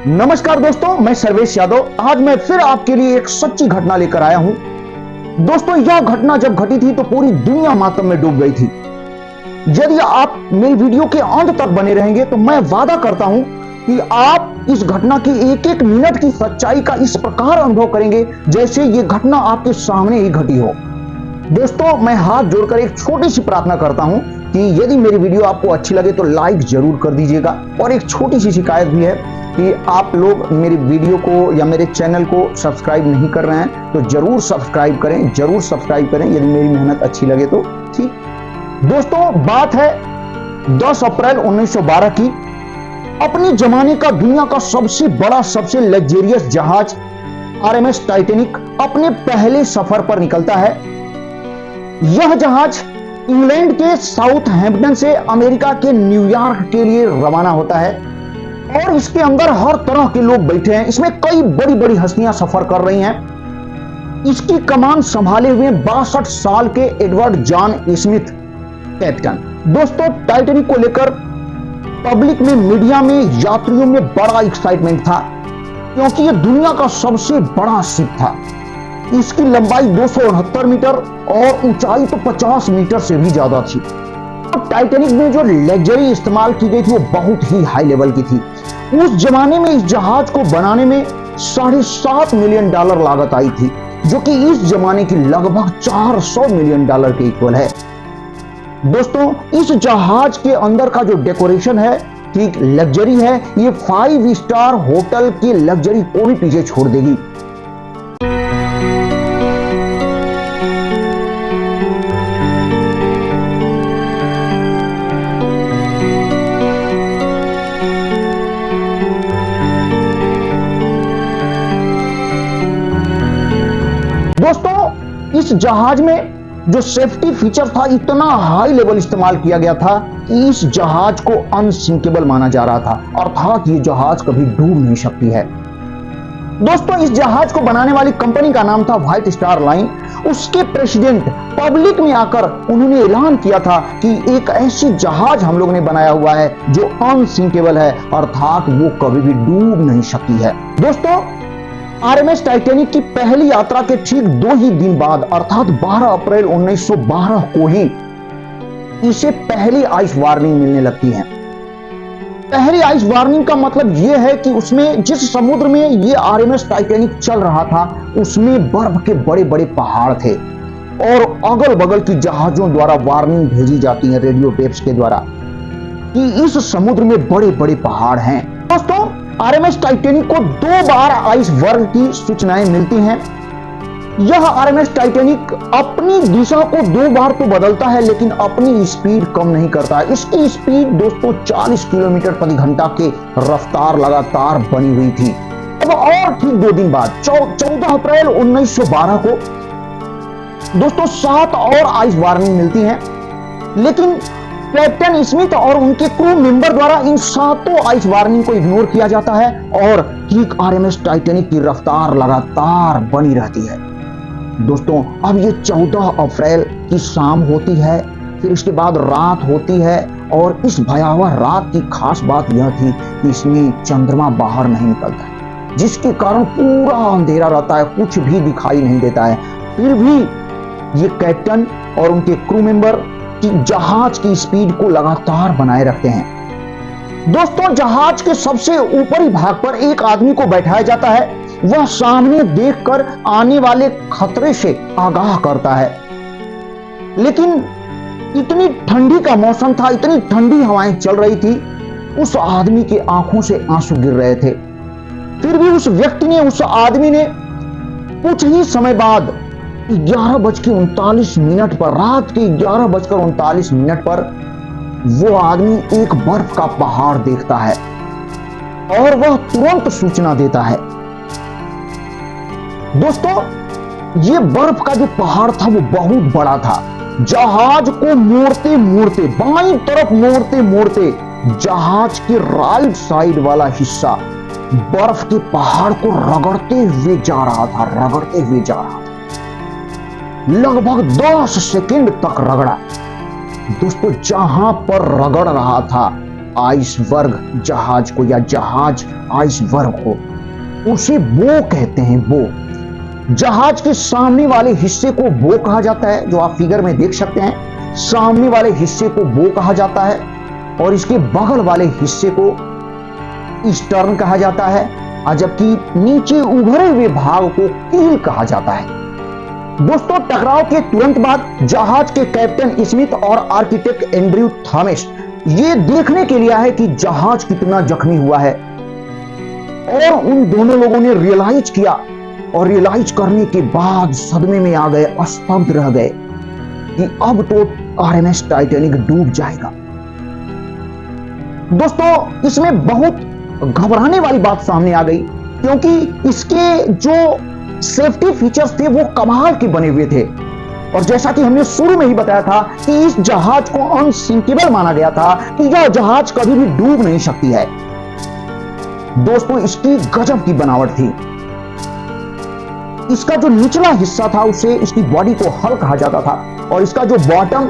नमस्कार दोस्तों, मैं सर्वेश यादव। आज मैं फिर आपके लिए एक सच्ची घटना लेकर आया हूं। दोस्तों, यह घटना जब घटी थी तो पूरी दुनिया मातम में डूब गई थी। यदि आप मेरी वीडियो के अंत तक बने रहेंगे तो मैं वादा करता हूं कि आप इस घटना की एक एक मिनट की सच्चाई का इस प्रकार अनुभव करेंगे जैसे ये घटना आपके सामने ही घटी हो। दोस्तों, मैं हाथ जोड़कर एक छोटी सी प्रार्थना करता हूं कि यदि मेरी वीडियो आपको अच्छी लगे तो लाइक जरूर कर दीजिएगा। और एक छोटी सी शिकायत भी है कि आप लोग मेरी वीडियो को या मेरे चैनल को सब्सक्राइब नहीं कर रहे हैं तो जरूर सब्सक्राइब करें यदि मेरी मेहनत अच्छी लगे तो। ठीक दोस्तों, बात है 10 अप्रैल 1912 की। अपने जमाने का दुनिया का सबसे बड़ा, सबसे लग्जरियस जहाज आरएमएस टाइटैनिक अपने पहले सफर पर निकलता है। यह जहाज इंग्लैंड के साउथहैम्पटन से अमेरिका के न्यूयॉर्क के लिए रवाना होता है और इसके अंदर हर तरह के लोग बैठे हैं। इसमें कई बड़ी बड़ी हस्तियां सफर कर रही हैं। इसकी कमान संभाले हुए 62 साल के एडवर्ड जॉन स्मिथ कैप्टन। दोस्तों, टाइटैनिक को लेकर पब्लिक में, मीडिया में, यात्रियों में बड़ा एक्साइटमेंट था क्योंकि यह दुनिया का सबसे बड़ा शिप था। इसकी लंबाई 269 मीटर और ऊंचाई तो 50 मीटर से भी ज्यादा थी। टाइटैनिक में जो लग्जरी इस्तेमाल की गई थी वो बहुत ही हाई लेवल की थी। उस जमाने में इस जहाज को बनाने में $7.5 मिलियन लागत आई थी, जो कि इस जमाने की लगभग $400 मिलियन के इक्वल है। दोस्तों, इस जहाज के अंदर का जो डेकोरेशन है, ठीक लग्जरी है, ये 5 स्टार होटल की लग्जरी को भी पीछे छोड़ देगी। दोस्तों, इस जहाज में जो सेफ्टी फीचर था इतना हाई लेवल इस्तेमाल किया गया था कि इस जहाज को अनसिंकेबल माना जा रहा था, अर्थात ये जहाज कभी डूब नहीं सकती है। दोस्तों, इस जहाज को बनाने वाली कंपनी का नाम था व्हाइट स्टार लाइन। उसके प्रेसिडेंट पब्लिक में आकर उन्होंने ऐलान किया था कि एक ऐसी जहाज हम लोग ने बनाया हुआ है जो अनसिंकेबल है, अर्थात वो कभी भी डूब नहीं सकती है। दोस्तों, आरएमएस टाइटैनिक की पहली यात्रा के ठीक 2 ही दिन बाद अर्थात 12 अप्रैल 1912 को ही इसे पहली आइस वार्निंग मिलने लगती है। पहली आइस वार्निंग का मतलब यह है कि उसमें, जिस समुद्र में ये आरएमएस टाइटैनिक चल रहा था, उसमें बर्फ के बड़े बड़े पहाड़ थे और अगल बगल की जहाजों द्वारा वार्निंग भेजी जाती है रेडियो वेव्स के द्वारा कि इस समुद्र में बड़े बड़े पहाड़ हैं। दोस्तों, आरएमएस टाइटैनिक को 2 बार आइस वर्ग की सूचनाएं मिलती हैं। यह आरएमएस टाइटैनिक अपनी दिशा को 2 बार तो बदलता है लेकिन अपनी स्पीड कम नहीं करता है। इसकी स्पीड दोस्तों 40 किलोमीटर प्रति घंटा के रफ्तार लगातार बनी हुई थी। अब और ठीक 2 दिन बाद 14 अप्रैल 1912 को दोस्तों 7 और आइस वार्निंग मिलती हैं, लेकिन कैप्टन स्मिथ और उनके क्रू मेंबर द्वारा इन 7 आइस वार्निंग को इग्नोर किया जाता है और ठीक आरएमएस टाइटैनिक की रफ्तार लगातार बनी रहती है। दोस्तों, अब ये 14 अप्रैल की शाम होती है, फिर इसके बाद रात होती है और इस भयावह रात की खास बात यह थी कि इसमें चंद्रमा बाहर नहीं निकलता, जिसके कारण पूरा अंधेरा रहता है, कुछ भी दिखाई नहीं देता है। फिर भी ये कैप्टन और उनके क्रू मेंबर जहाज की स्पीड को लगातार बनाए रखते हैं। दोस्तों, जहाज के सबसे ऊपरी भाग पर एक आदमी को बैठाया जाता है। वह सामने देखकर आने वाले खतरे से आगाह करता है, लेकिन इतनी ठंडी का मौसम था, इतनी ठंडी हवाएं चल रही थी, उस आदमी के आंखों से आंसू गिर रहे थे। फिर भी उस आदमी ने कुछ ही समय बाद 11:39 पर, रात के 11:39 पर वो आदमी एक बर्फ का पहाड़ देखता है और वह तुरंत सूचना देता है। दोस्तों, ये बर्फ का जो पहाड़ था वो बहुत बड़ा था। जहाज को मोड़ते मोड़ते, बाईं तरफ मोड़ते मोड़ते, जहाज के राइट साइड वाला हिस्सा बर्फ के पहाड़ को रगड़ते हुए जा रहा था। लगभग 10 सेकंड तक रगड़ा। दोस्तों, जहां पर रगड़ रहा था आइसबर्ग जहाज को या जहाज आइसबर्ग को, उसे बो कहते हैं। बो जहाज के सामने वाले हिस्से को बो कहा जाता है, जो आप फिगर में देख सकते हैं। सामने वाले हिस्से को बो कहा जाता है और इसके बगल वाले हिस्से को स्टर्न कहा जाता है, जबकि नीचे उभरे हुए भाग को कील कहा जाता है। दोस्तों, टकराव के तुरंत बाद जहाज के कैप्टन स्मिथ और आर्किटेक्ट एंड्रयू थॉमस ये देखने के लिए आए कि जहाज कितना जख्मी हुआ है, और उन दोनों लोगों ने रियलाइज किया, और रियलाइज करने के बाद सदमे में आ गए, स्तब्ध रह गए कि अब तो आरएमएस टाइटैनिक डूब जाएगा। दोस्तों, इसमें बहुत घबराने वाली बात सामने आ गई, क्योंकि इसके जो सेफ्टी फीचर्स थे वो कमाल के बने हुए थे, और जैसा कि हमने शुरू में ही बताया था कि इस जहाज को अनसिंकेबल माना गया था, कि यह जहाज कभी भी डूब नहीं सकती है। दोस्तों, इसकी गजब की बनावट थी। इसका जो निचला हिस्सा था उसे, इसकी बॉडी को हल कहा जाता था, और इसका जो बॉटम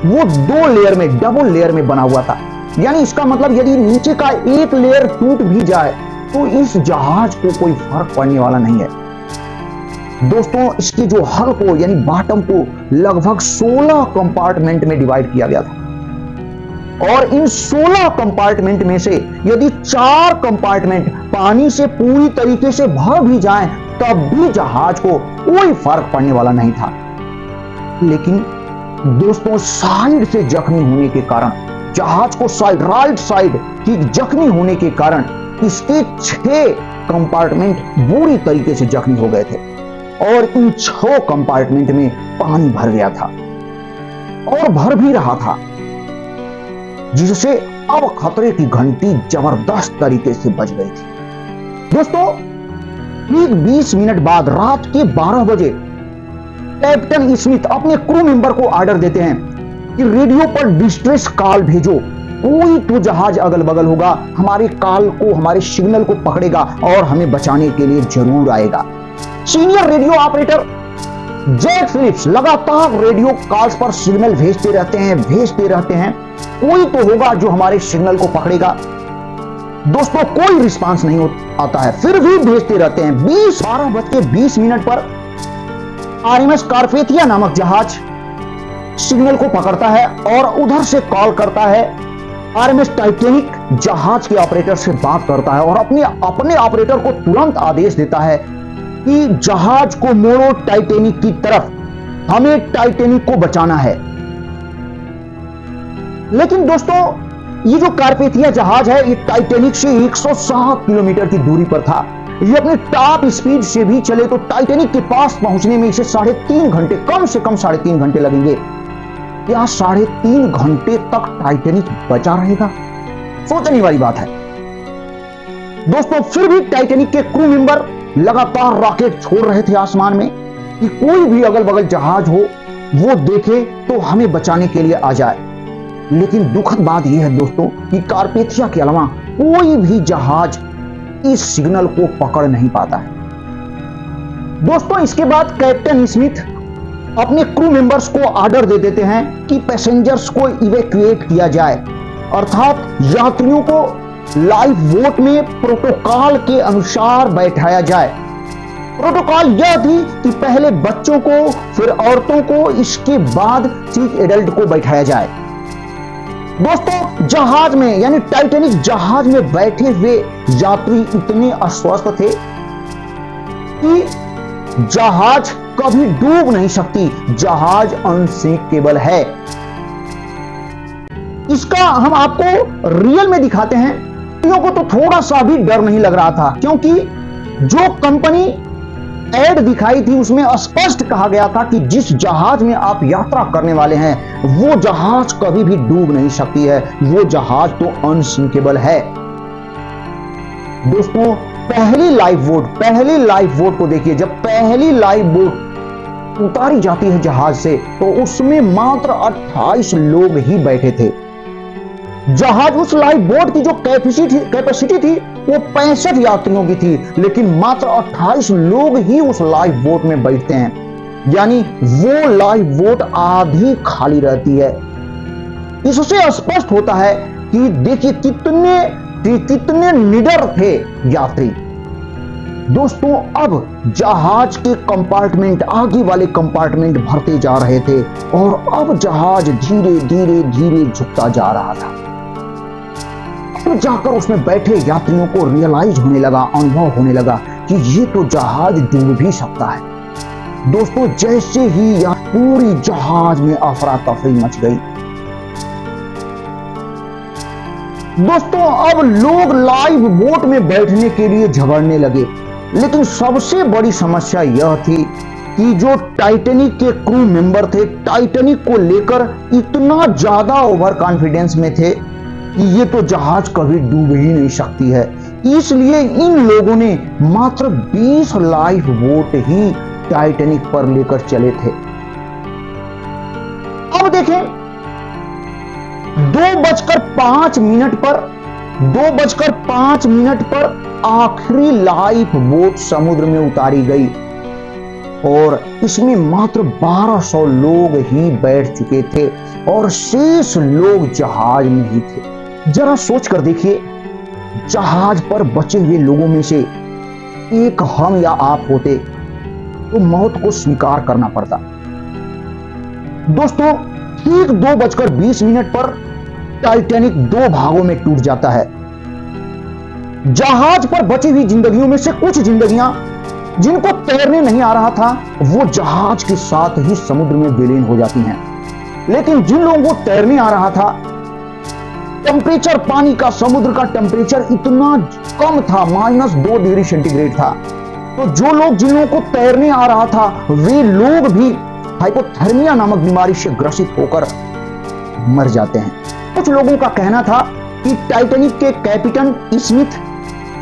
वो 2 लेयर में, डबल लेयर में बना हुआ था। यानी इसका मतलब यदि नीचे का एक लेयर टूट भी जाए तो इस जहाज को कोई फर्क पड़ने वाला नहीं है। दोस्तों, इसके जो हल को यानी बॉटम को लगभग 16 कंपार्टमेंट में डिवाइड किया गया था, और इन 16 कंपार्टमेंट में से यदि 4 कंपार्टमेंट पानी से पूरी तरीके से भर भी जाएं, तब भी जहाज को कोई फर्क पड़ने वाला नहीं था। लेकिन दोस्तों, साइड से जख्मी होने के कारण, जहाज को राइट साइड की जख्मी होने के कारण इसके 6 कंपार्टमेंट बुरी तरीके से जख्मी हो गए थे, और इन 6 कंपार्टमेंट में पानी भर गया था, और भर भी रहा था, जिससे अब खतरे की घंटी जबरदस्त तरीके से बज गई थी। दोस्तों, ठीक 20 मिनट बाद रात के 12 बजे कैप्टन स्मिथ अपने क्रू मेंबर को ऑर्डर देते हैं कि रेडियो पर डिस्ट्रेस कॉल भेजो, कोई तो जहाज अगल बगल होगा, हमारे कॉल को, हमारे सिग्नल को पकड़ेगा और हमें बचाने के लिए जरूर आएगा। Senior radio operator Jack Phillips लगातार रेडियो कॉल्स पर सिग्नल भेजते रहते हैं, कोई तो होगा जो हमारे सिग्नल को पकड़ेगा। दोस्तों, कोई रिस्पांस नहीं आता है, फिर भी भेजते रहते हैं। 12:20 पर आरएमएस कारपेथिया नामक जहाज सिग्नल को पकड़ता है और उधर से कॉल करता है, आरएमएस टाइटैनिक जहाज के ऑपरेटर से बात करता है और अपने ऑपरेटर को तुरंत आदेश देता है कि जहाज को मोड़ो टाइटैनिक की तरफ, हमें टाइटैनिक को बचाना है। लेकिन दोस्तों, ये जो कारपेथिया जहाज है, ये टाइटैनिक से 107 किलोमीटर की दूरी पर था। ये अपने टॉप स्पीड से भी चले तो टाइटैनिक के पास पहुंचने में इसे 3.5 घंटे, कम से कम 3.5 घंटे लगेंगे। क्या 3.5 घंटे तक टाइटैनिक बचा रहेगा? सोचने वाली बात है। दोस्तों, फिर भी टाइटैनिक के क्रू मेंबर लगातार रॉकेट छोड़ रहे थे आसमान में कि कोई भी अगल बगल जहाज हो वो देखे तो हमें बचाने के लिए आ जाए। लेकिन दुखद बात यह है दोस्तों कि कारपेथिया के अलावा कोई भी जहाज इस सिग्नल को पकड़ नहीं पाता है। दोस्तों, इसके बाद कैप्टन स्मिथ अपने क्रू मेंबर्स को ऑर्डर दे देते हैं कि पैसेंजर्स को इवैक्यूएट किया जाए, अर्थात यात्रियों को लाइफ बोट में प्रोटोकॉल के अनुसार बैठाया जाए। प्रोटोकॉल यह थी कि पहले बच्चों को, फिर औरतों को, इसके बाद चीफ एडल्ट को बैठाया जाए। दोस्तों, जहाज में यानी टाइटैनिक जहाज में बैठे हुए यात्री इतने अस्वस्थ थे कि जहाज कभी डूब नहीं सकती, जहाज अनसिंकेबल है। इसका हम आपको रियल में दिखाते हैं। को तो थोड़ा सा भी डर नहीं लग रहा था, क्योंकि जो कंपनी एड दिखाई थी उसमें स्पष्ट कहा गया था कि जिस जहाज में आप यात्रा करने वाले हैं वो जहाज कभी भी डूब नहीं सकती है, वो जहाज तो अनसिंकेबल है। दोस्तों, पहली लाइफ बोट को देखिए। जब पहली लाइफ बोट उतारी जाती है जहाज से तो उसमें मात्र 28 लोग ही बैठे थे। जहाज, उस लाइफ बोट की जो कैपेसिटी थी वो 65 यात्रियों की थी, लेकिन मात्र 28 लोग ही उस लाइफ बोट में बैठते हैं, यानी वो लाइफ बोट आधी खाली रहती है। इससे स्पष्ट होता है कि देखिए कितने निडर थे यात्री। दोस्तों अब जहाज के कंपार्टमेंट, आगे वाले कंपार्टमेंट भरते जा रहे थे और अब जहाज धीरे धीरे धीरे झुकता जा रहा था। अब जाकर उसमें बैठे यात्रियों को रियलाइज होने लगा, अनुभव होने लगा कि ये तो जहाज डूब भी सकता है। दोस्तों जैसे ही यह पूरी जहाज में अफरा तफरी मच गई। दोस्तों अब लोग लाइव बोट में बैठने के लिए झगड़ने लगे, लेकिन सबसे बड़ी समस्या यह थी कि जो टाइटैनिक के क्रू मेंबर थे, टाइटैनिक को लेकर इतना ज्यादा ओवर कॉन्फिडेंस में थे कि ये तो जहाज कभी डूब ही नहीं सकती है। इसलिए इन लोगों ने मात्र 20 लाइफ बोट ही टाइटैनिक पर लेकर चले थे। अब देखें 2:05 पर आखिरी लाइफ बोट समुद्र में उतारी गई और इसमें मात्र 1200 लोग ही बैठ चुके थे और शेष लोग जहाज में ही थे। जरा सोच कर देखिए, जहाज पर बचे हुए लोगों में से एक हम या आप होते तो मौत को स्वीकार करना पड़ता। दोस्तों ठीक 2:20 पर टाइटैनिक 2 भागों में टूट जाता है। जहाज पर बची हुई जिंदगियों में से कुछ जिंदगियां जिनको तैरने नहीं आ रहा था वो जहाज के साथ ही समुद्र में विलीन हो जाती हैं। लेकिन जिन लोगों को तैरने आ रहा था, टेम्परेचर पानी का, समुद्र का टेम्परेचर इतना कम था, -2 डिग्री सेंटीग्रेड था, तो जो लोग, जिन लोगों को तैरने आ रहा था वे लोग भी हाइपोथर्मिया नामक बीमारी से ग्रसित होकर मर जाते हैं। कुछ लोगों का कहना था कि टाइटैनिक के कैप्टन स्मिथ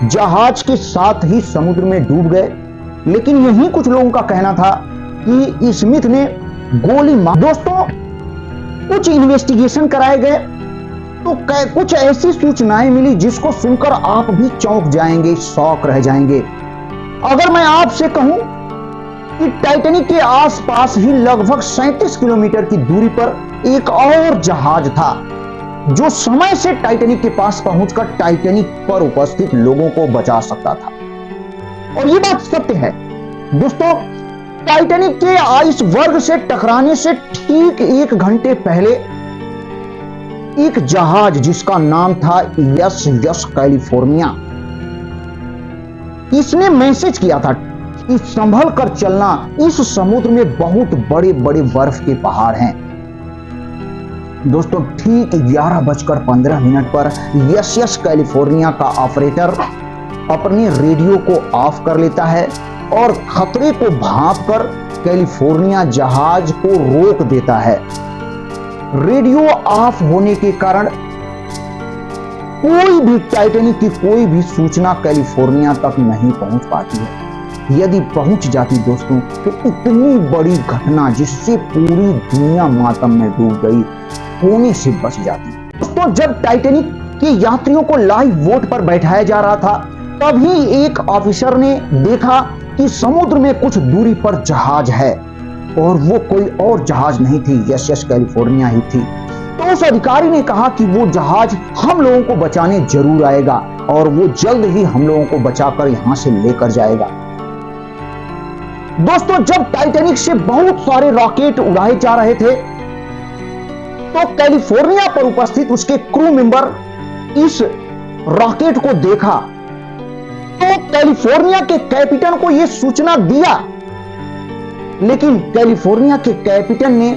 जहाज के साथ ही समुद्र में डूब गए, लेकिन यही कुछ लोगों का कहना था कि स्मिथ ने गोली मार। दोस्तों कुछ इन्वेस्टिगेशन कराए गए तो कुछ ऐसी सूचनाएं मिली जिसको सुनकर आप भी चौंक जाएंगे, शॉक रह जाएंगे। अगर मैं आपसे कहूं कि टाइटैनिक के आसपास ही लगभग 37 किलोमीटर की दूरी पर एक और जहाज था जो समय से टाइटैनिक के पास पहुंचकर टाइटैनिक पर उपस्थित लोगों को बचा सकता था, और यह बात सत्य है। दोस्तों टाइटैनिक के आइसबर्ग से टकराने से ठीक 1 घंटे पहले एक जहाज जिसका नाम था SS कैलिफोर्निया, इसने मैसेज किया था कि संभल कर चलना, इस समुद्र में बहुत बड़े बड़े बर्फ के पहाड़ हैं। दोस्तों ठीक 11:15 पर SS कैलिफोर्निया का ऑपरेटर अपने रेडियो को ऑफ कर लेता है और खतरे को भांपकर कैलिफोर्निया जहाज को रोक देता है। रेडियो ऑफ होने के कारण कोई भी टाइटैनिक की कोई भी सूचना कैलिफोर्निया तक नहीं पहुंच पाती है। यदि पहुंच जाती दोस्तों तो इतनी बड़ी घटना जिससे पूरी दुनिया मातम में डूब गई होने से बच जाती। दोस्तों जब टाइटैनिक के यात्रियों को लाइफ बोट पर बैठाया जा रहा था तभी एक ऑफिसर ने देखा कि समुद्र में कुछ दूरी पर जहाज है और वो कोई और जहाज नहीं थी, SS कैलिफोर्निया ही थी। तो उस अधिकारी ने कहा कि वो जहाज हम लोगों को बचाने जरूर आएगा और वो जल्द ही हम लोगों को बचाकर यहां से लेकर जाएगा। दोस्तों जब टाइटैनिक से बहुत सारे रॉकेट उड़ाए जा रहे थे तो कैलिफोर्निया पर उपस्थित उसके क्रू मेंबर इस रॉकेट को देखा तो कैलिफोर्निया के कैप्टन को यह सूचना दिया, लेकिन कैलिफोर्निया के कैप्टन ने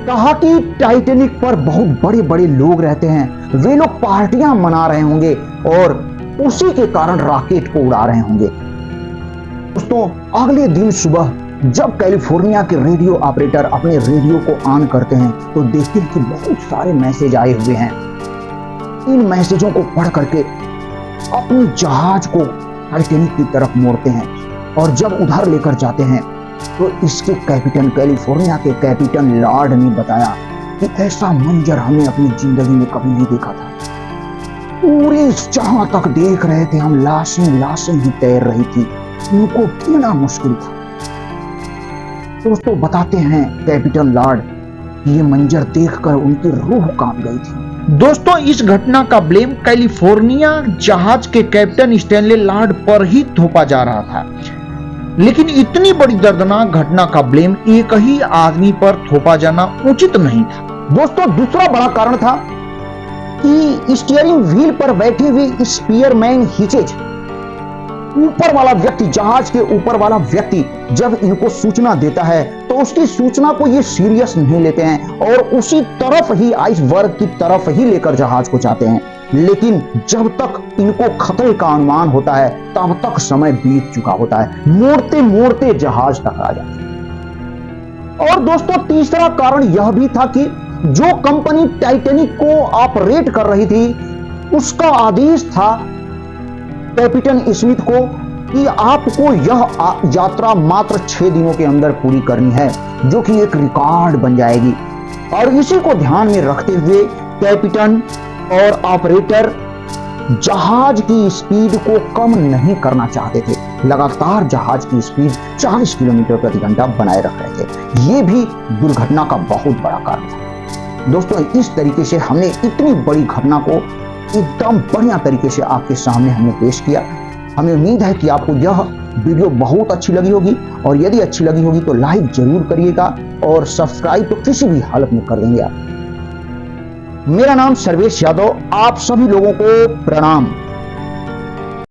कहा कि टाइटैनिक पर बहुत बड़े बड़े लोग रहते हैं, वे लोग पार्टियां मना रहे होंगे और उसी के कारण रॉकेट को उड़ा रहे होंगे। दोस्तों अगले दिन सुबह जब कैलिफोर्निया के रेडियो ऑपरेटर अपने रेडियो को ऑन करते हैं तो देखते हैं कि बहुत सारे मैसेज आए हुए हैं। इन मैसेजों को पढ़ करके अपने जहाज को टाइटैनिक की तरफ मोड़ते हैं और जब उधर लेकर जाते हैं तो इसके कैप्टन, कैलिफोर्निया के कैप्टन लॉर्ड ने बताया कि ऐसा मंजर हमें अपनी जिंदगी में कभी नहीं देखा था। पूरे जहां तक देख रहे थे हम, लाशें लाशें ही तैर रही थी, उनको गिनना मुश्किल था। दोस्तों बताते हैं कैप्टन लॉर्ड, ये मंजर देखकर उनकी रूह कांप गई थी। दोस्तों, इस घटना का ब्लेम कैलिफोर्निया जहाज के कैप्टन स्टैनले लॉर्ड पर ही थोपा जा रहा था, लेकिन इतनी बड़ी दर्दनाक घटना का ब्लेम एक ही आदमी पर थोपा जाना उचित नहीं था। दोस्तों, दूसरा बड़ा कारण था कि स्टीयरिंग व्हील पर बैठे हुए स्पीयरमैन हिचेज, ऊपर वाला व्यक्ति, जहाज के ऊपर वाला व्यक्ति जब इनको सूचना देता है तो उसकी सूचना को ये सीरियस नहीं लेते हैं और उसी तरफ ही, आइसबर्ग की तरफ ही लेकर जहाज को जाते हैं। लेकिन जब तक इनको खतरे का अनुमान होता है तब तक समय बीत चुका होता है, मोड़ते मोड़ते जहाज टकरा जाता है। और दोस्तों, तीसरा कारण यह भी था कि जो कंपनी टाइटैनिक को ऑपरेट कर रही थी उसका आदेश था कैप्टन स्मिथ को कि आपको यह यात्रा मात्र 6 दिनों के अंदर पूरी करनी है, जो कि एक रिकॉर्ड बन जाएगी। और इसी को ध्यान में रखते हुए कैप्टन और ऑपरेटर जहाज की स्पीड को कम नहीं करना चाहते थे, लगातार जहाज की स्पीड 40 किलोमीटर प्रति घंटा बनाए रख रहे थे। ये भी दुर्घटना का बहुत बड़ा कारण था। दोस्तों, इस तरीके से हमने इतनी बड़ी घटना को एकदम बढ़िया तरीके से आपके सामने हमने पेश किया। हमें उम्मीद है कि आपको यह वीडियो बहुत अच्छी लगी होगी, और यदि अच्छी लगी होगी तो लाइक जरूर करिएगा और सब्सक्राइब तो किसी भी हालत में कर देंगे आप। मेरा नाम सर्वेश यादव, आप सभी लोगों को प्रणाम।